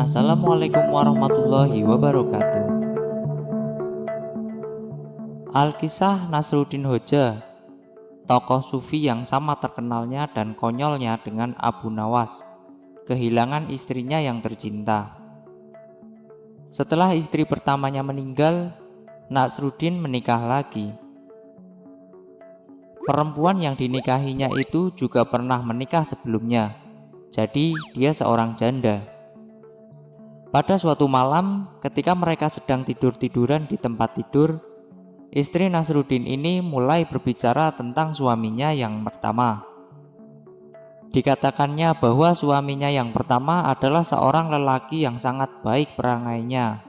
Assalamualaikum warahmatullahi wabarakatuh. Alkisah Nasruddin Hoja, tokoh sufi yang sama terkenalnya dan konyolnya dengan Abu Nawas, kehilangan istrinya yang tercinta. Setelah istri pertamanya meninggal, Nasruddin menikah lagi. Perempuan yang dinikahinya itu juga pernah menikah sebelumnya, jadi dia seorang janda. Pada suatu malam, ketika mereka sedang tidur-tiduran di tempat tidur, istri Nasruddin ini mulai berbicara tentang suaminya yang pertama. Dikatakannya bahwa suaminya yang pertama adalah seorang lelaki yang sangat baik perangainya.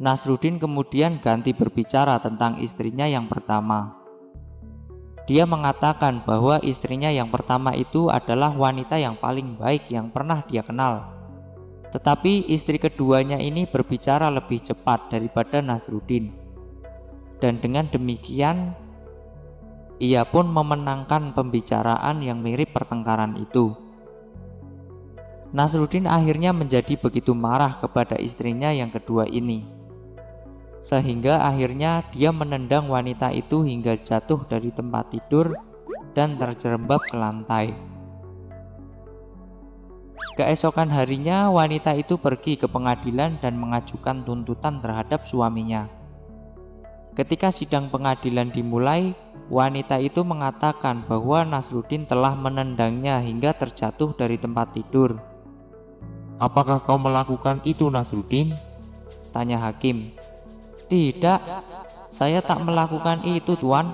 Nasruddin kemudian ganti berbicara tentang istrinya yang pertama. Dia mengatakan bahwa istrinya yang pertama itu adalah wanita yang paling baik yang pernah dia kenal. Tetapi istri keduanya ini berbicara lebih cepat daripada Nasruddin. Dan dengan demikian, ia pun memenangkan pembicaraan yang mirip pertengkaran itu. Nasruddin akhirnya menjadi begitu marah kepada istrinya yang kedua ini, sehingga akhirnya dia menendang wanita itu hingga jatuh dari tempat tidur dan terjerembab ke lantai. Keesokan harinya, wanita itu pergi ke pengadilan dan mengajukan tuntutan terhadap suaminya. Ketika sidang pengadilan dimulai, wanita itu mengatakan bahwa Nasruddin telah menendangnya hingga terjatuh dari tempat tidur. Apakah kau melakukan itu, Nasruddin? Tanya hakim. Tidak, saya tak melakukan itu, Tuan,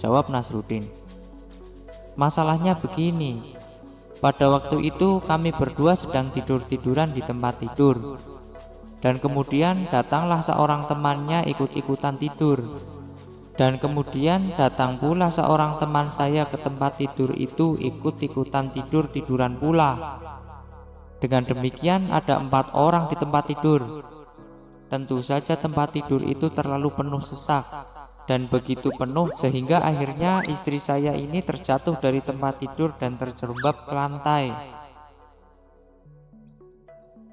jawab Nasruddin. Masalahnya begini, pada waktu itu kami berdua sedang tidur-tiduran di tempat tidur. Dan kemudian datanglah seorang temannya ikut-ikutan tidur. Dan kemudian datang pula seorang teman saya ke tempat tidur itu ikut-ikutan tidur-tiduran pula. Dengan demikian ada 4 orang di tempat tidur. Tentu saja tempat tidur itu terlalu penuh sesak. Dan begitu penuh sehingga akhirnya istri saya ini terjatuh dari tempat tidur dan terjerembab ke lantai.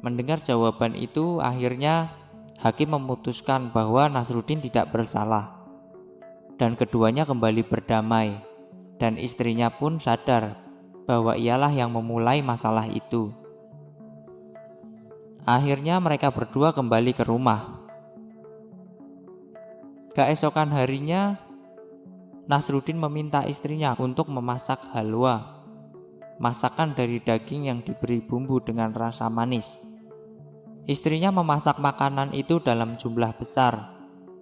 Mendengar jawaban itu, akhirnya hakim memutuskan bahwa Nasruddin tidak bersalah. Dan keduanya kembali berdamai. Dan istrinya pun sadar bahwa ialah yang memulai masalah itu. Akhirnya mereka berdua kembali ke rumah. Keesokan harinya, Nasruddin meminta istrinya untuk memasak halwa, masakan dari daging yang diberi bumbu dengan rasa manis. Istrinya memasak makanan itu dalam jumlah besar,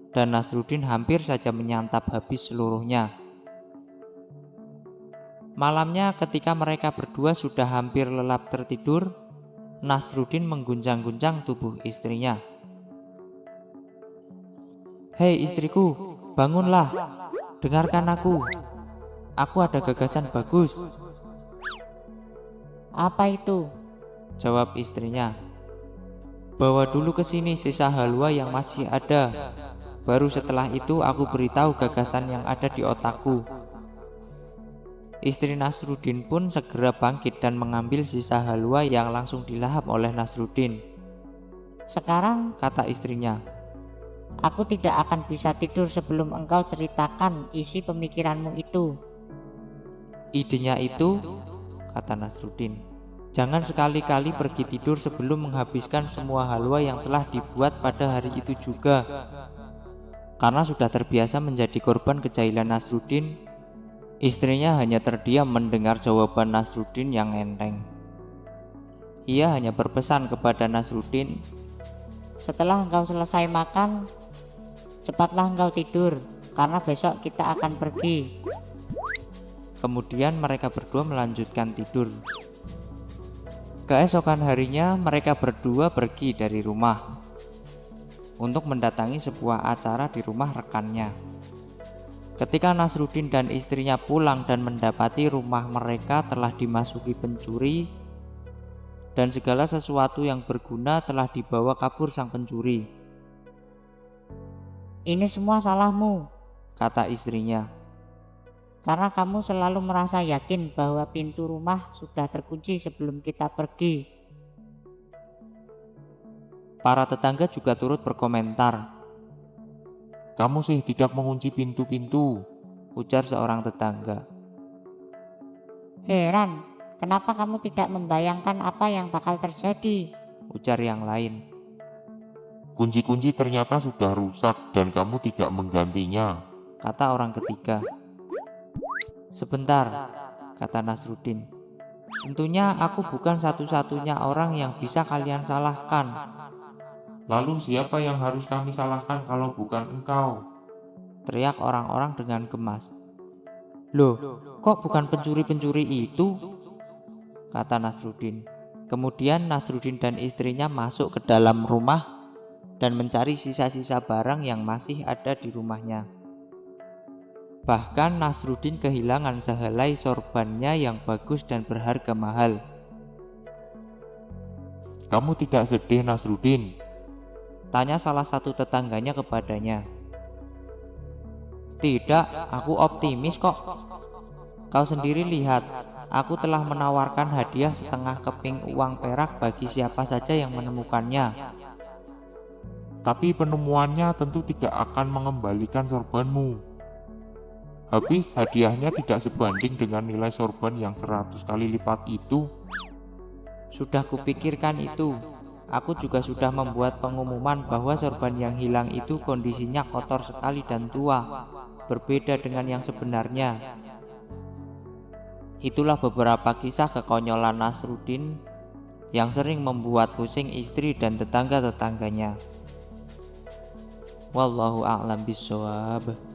dan Nasruddin hampir saja menyantap habis seluruhnya. Malamnya ketika mereka berdua sudah hampir lelap tertidur, Nasruddin mengguncang-guncang tubuh istrinya. Hei istriku, bangunlah, dengarkan aku ada gagasan bagus. Apa itu? Jawab istrinya. Bawa dulu ke sini sisa halwa yang masih ada. Baru setelah itu aku beritahu gagasan yang ada di otakku. Istri Nasruddin pun segera bangkit dan mengambil sisa halwa yang langsung dilahap oleh Nasruddin. Sekarang Kata istrinya, aku tidak akan bisa tidur sebelum engkau ceritakan isi pemikiranmu itu. idenya itu, kata Nasruddin, jangan sekali-kali pergi tidur sebelum menghabiskan semua halwa yang telah dibuat pada hari itu juga. Karena sudah terbiasa menjadi korban kejahilan Nasruddin, istrinya hanya terdiam mendengar jawaban Nasruddin yang enteng. Ia hanya berpesan kepada Nasruddin, Setelah engkau selesai makan, cepatlah engkau tidur, karena besok kita akan pergi. kemudian mereka berdua melanjutkan tidur. Keesokan harinya mereka berdua pergi dari rumah untuk mendatangi sebuah acara di rumah rekannya. Ketika Nasruddin dan istrinya pulang dan mendapati rumah mereka telah dimasuki pencuri dan segala sesuatu yang berguna telah dibawa kabur sang pencuri. Ini semua salahmu, Kata istrinya. karena kamu selalu merasa yakin bahwa pintu rumah sudah terkunci sebelum kita pergi. Para tetangga juga turut berkomentar. Kamu sih tidak mengunci pintu-pintu. Ujar seorang tetangga. Heran, kenapa kamu tidak membayangkan apa yang bakal terjadi? Ujar yang lain. Kunci-kunci ternyata sudah rusak dan kamu tidak menggantinya. Kata orang ketiga. Sebentar, kata Nasrudin. Tentunya aku bukan satu-satunya orang yang bisa kalian salahkan. Lalu siapa yang harus kami salahkan kalau bukan engkau? Teriak orang-orang dengan gemas. Loh, kok bukan pencuri-pencuri itu? Kata Nasrudin. Kemudian Nasrudin dan istrinya masuk ke dalam rumah dan mencari sisa-sisa barang yang masih ada di rumahnya. Bahkan Nasrudin kehilangan sehelai sorbannya yang bagus dan berharga mahal. Kamu tidak sedih, Nasrudin? Tanya salah satu tetangganya kepadanya. Tidak, aku optimis kok. Kau sendiri lihat, aku telah menawarkan hadiah setengah keping uang perak bagi siapa saja yang menemukannya. Tapi penemuannya tentu tidak akan mengembalikan sorbanmu. Habis hadiahnya tidak sebanding dengan nilai sorban yang 100 kali lipat itu. Sudah kupikirkan itu. Aku juga sudah membuat pengumuman bahwa sorban yang hilang itu kondisinya kotor sekali dan tua, berbeda dengan yang sebenarnya. Itulah beberapa kisah kekonyolan Nasrudin yang sering membuat pusing istri dan tetangga-tetangganya. Wallahu a'lam bishawab.